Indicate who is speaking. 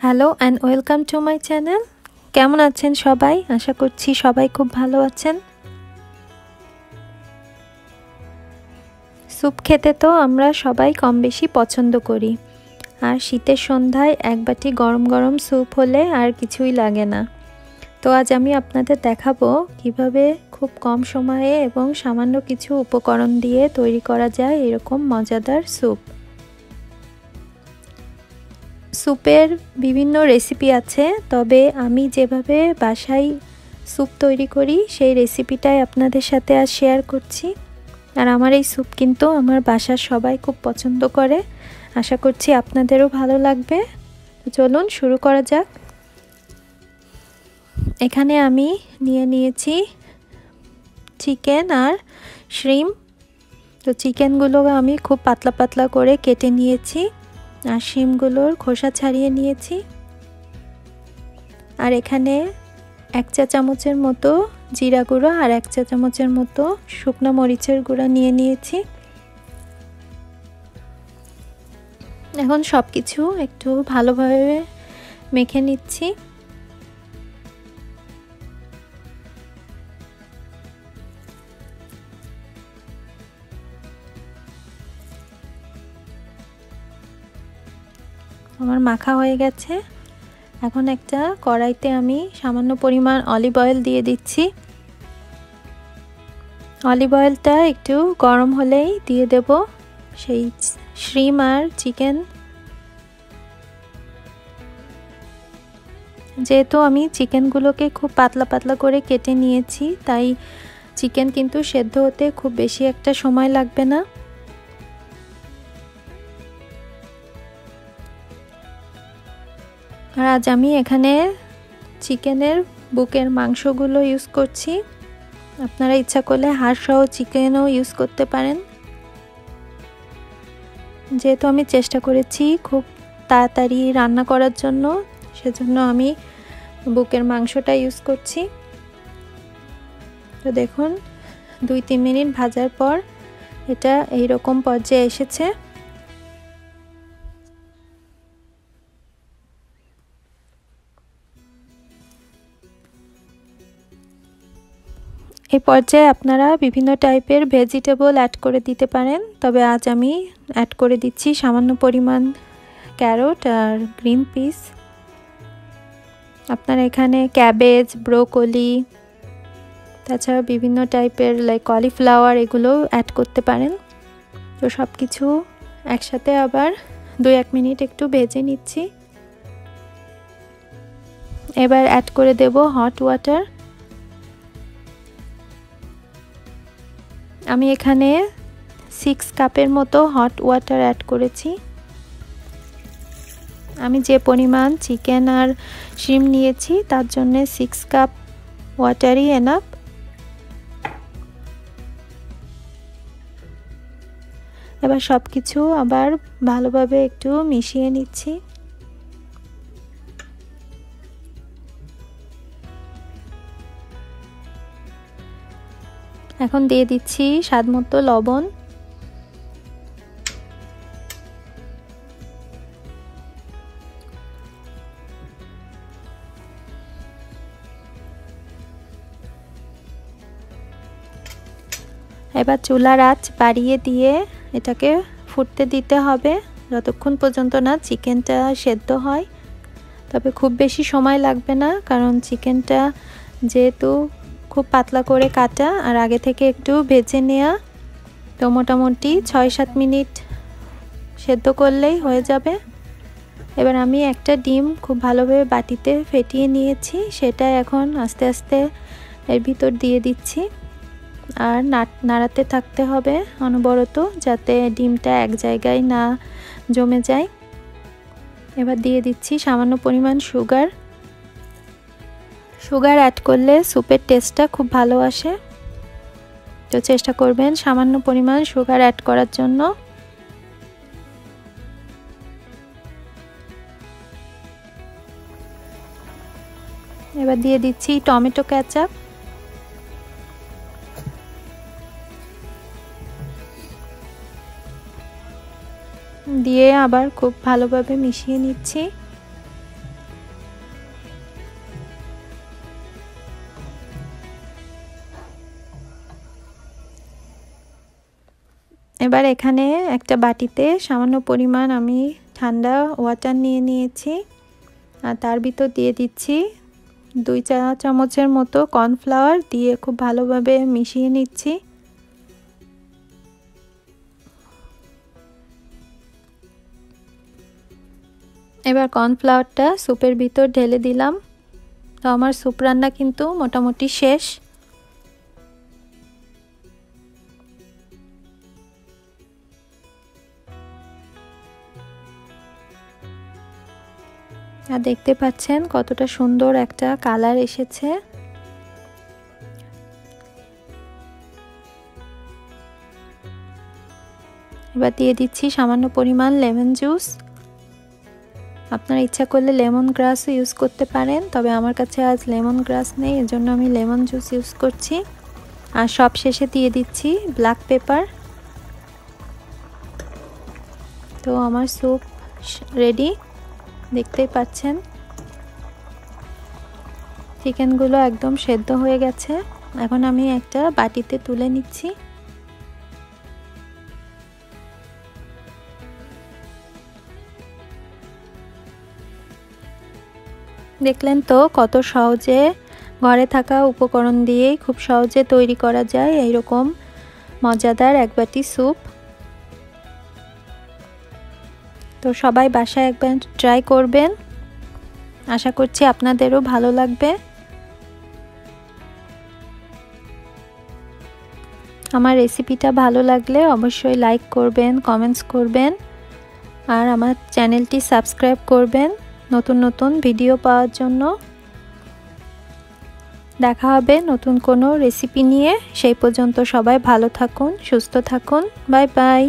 Speaker 1: Hello and welcome to my channel. কেমন আছেন সবাই? আশা করছি সবাই খুব ভালো আছেন। স্যুপ খেতে তো আমরা সবাই কম বেশি পছন্দ করি, আর শীতের সন্ধ্যায় এক বাটি গরম গরম স্যুপ হলে আর কিছুই লাগে না। তো আজ আমি আপনাদের দেখাবো কিভাবে খুব কম সময়ে এবং সামান্য কিছু উপকরণ দিয়ে তৈরি করা যায় এরকম মজাদার স্যুপ। স্যুপের বিভিন্ন রেসিপি আছে, তবে আমি যেভাবে বাসায় স্যুপ তৈরি করি সেই রেসিপিটাই আপনাদের সাথে আজ শেয়ার করছি। আর আমার এই স্যুপ কিন্তু আমার বাসার সবাই খুব পছন্দ করে, আশা করছি আপনাদেরও ভালো লাগবে। তো চলুন শুরু করা যাক। এখানে আমি নিয়েছি চিকেন আর শ্রিম। তো চিকেনগুলো আমি খুব পাতলা পাতলা করে কেটে নিয়েছি, আর শিমগুলোর খোসা ছাড়িয়ে নিয়েছি। আর এখানে 1 চা চামচের মতো জিরা গুঁড়ো আর 1 চা চামচের মতো শুকনো মরিচের গুঁড়া নিয়েছি। এখন সব কিছু একটু ভালোভাবে মেখে নিচ্ছি। আমার মাখা হয়ে গেছে। এখন একটা কড়াইতে আমি সামান্য পরিমাণ অলিভ অয়েল দিয়ে দিচ্ছি। অলিভ অয়েলটা একটু গরম হলেই দিয়ে দেব সেই শ্রিম আর চিকেন। যেহেতু আমি চিকেনগুলোকে খুব পাতলা পাতলা করে কেটে নিয়েছি, তাই চিকেন কিন্তু সেদ্ধ হতে খুব বেশি একটা সময় লাগবে না। আর আজ আমি এখানে চিকেনের বুকের মাংসগুলো ইউজ করছি। আপনারা ইচ্ছা করলে হাড় সহ চিকেনও ইউজ করতে পারেন। যেহেতু আমি চেষ্টা করেছি খুব তাড়াতাড়ি রান্না করার জন্য, সেজন্য আমি বুকের মাংসটা ইউজ করছি। তো দেখুন 2-3 মিনিট ভাজার পর এটা এইরকম পর্যায়ে এসেছে। এই পর্যায়ে আপনারা বিভিন্ন টাইপের ভেজিটেবল অ্যাড করে দিতে পারেন, তবে আজ আমি অ্যাড করে দিচ্ছি সামান্য পরিমাণ ক্যারট আর গ্রিন পিস। আপনারা এখানে ক্যাবেজ, ব্রোকলি, তাছাড়া বিভিন্ন টাইপের লাইক কলিফ্লাওয়ার এগুলো অ্যাড করতে পারেন। তো সব কিছু একসাথে আবার 2-1 মিনিট একটু ভেজে নিচ্ছি। এবার অ্যাড করে দেব হট ওয়াটার। আমি এখানে 6 কাপের মতো হট ওয়াটার অ্যাড করেছি। আমি যে পরিমাণ চিকেন আর শিম নিয়েছি তার জন্য 6 কাপ ওয়াটারই এনাফ। এবার সব কিছু আবার ভালোভাবে একটু মিশিয়ে নিচ্ছি। এখন দিয়ে দিচ্ছি স্বাদমতো লবণ। এবার চুলার আঁচ বাড়িয়ে দিয়ে এটাকে ফুটতে দিতে হবে যতক্ষণ পর্যন্ত না চিকেনটা সেদ্ধ হয়। তবে খুব বেশি সময় লাগবে না, কারণ চিকেনটা যেহেতু খুব পাতলা করে কাটা আর আগে থেকে একটু ভেজে নেওয়া, তো মোটামুটি 6-7 মিনিট সেদ্ধ করলেই হয়ে যাবে। এবার আমি একটা ডিম খুব ভালোভাবে বাটিতে ফেটিয়ে নিয়েছি, সেটা এখন আস্তে আস্তে এর ভিতর দিয়ে দিচ্ছি। আর নাড়াতে থাকতে হবে অনবরত, যাতে ডিমটা এক জায়গায় না জমে যায়। এবার দিয়ে দিচ্ছি সামান্য পরিমাণ সুগার। সুগার অ্যাড করলে স্যুপের টেস্টটা খুব ভালো আসে, তো চেষ্টা করবেন সামান্য পরিমাণ সুগার অ্যাড করার জন্য। এবার দিয়ে দিচ্ছি টমেটো কেচাপ। দিয়ে আবার খুব ভালোভাবে মিশিয়ে নিচ্ছি। এবার এখানে একটা বাটিতে সামান্য পরিমাণ আমি ঠান্ডা ওয়াটার নিয়ে নিয়েছি, আর তার ভিতর দিয়ে দিচ্ছি 2 চা চামচের মতো কর্নফ্লাওয়ার, দিয়ে খুব ভালোভাবে মিশিয়ে নিচ্ছি। এবার কর্নফ্লাওয়ারটা স্যুপের ভিতর ঢেলে দিলাম। তো আমার স্যুপ রান্না কিন্তু মোটামুটি শেষ। আর দেখতে পাচ্ছেন কতটা সুন্দর একটা কালার এসেছে। এবার দিয়ে দিচ্ছি সামান্য পরিমাণ লেমন জুস। আপনারা ইচ্ছা করলে লেমন গ্রাসও ইউজ করতে পারেন, তবে আমার কাছে আজ লেমন গ্রাস নেই, এজন্য আমি লেমন জুস ইউজ করছি। আর সব শেষে দিয়ে দিচ্ছি ব্ল্যাক পেপার। তো আমার স্যুপ রেডি, দেখতেই পাচ্ছেন চিকেনগুলো একদম সেদ্ধ হয়ে গেছে। এখন আমি একটা বাটিতে তুলে নিচ্ছি। দেখলেন তো কত সহজে ঘরে থাকা উপকরণ দিয়েই খুব সহজে তৈরি করা যায় এইরকম মজাদার এক বাটি স্যুপ। তো সবাই বাসায় একবার ট্রাই করবেন, আশা করছি আপনাদেরও ভালো লাগবে। আমার রেসিপিটা ভালো লাগলে অবশ্যই লাইক করবেন, কমেন্টস করবেন, আর আমার চ্যানেলটি সাবস্ক্রাইব করবেন নতুন নতুন ভিডিও পাওয়ার জন্য। দেখা হবে নতুন কোনো রেসিপি নিয়ে। সেই পর্যন্ত সবাই ভালো থাকুন, সুস্থ থাকুন। Bye bye.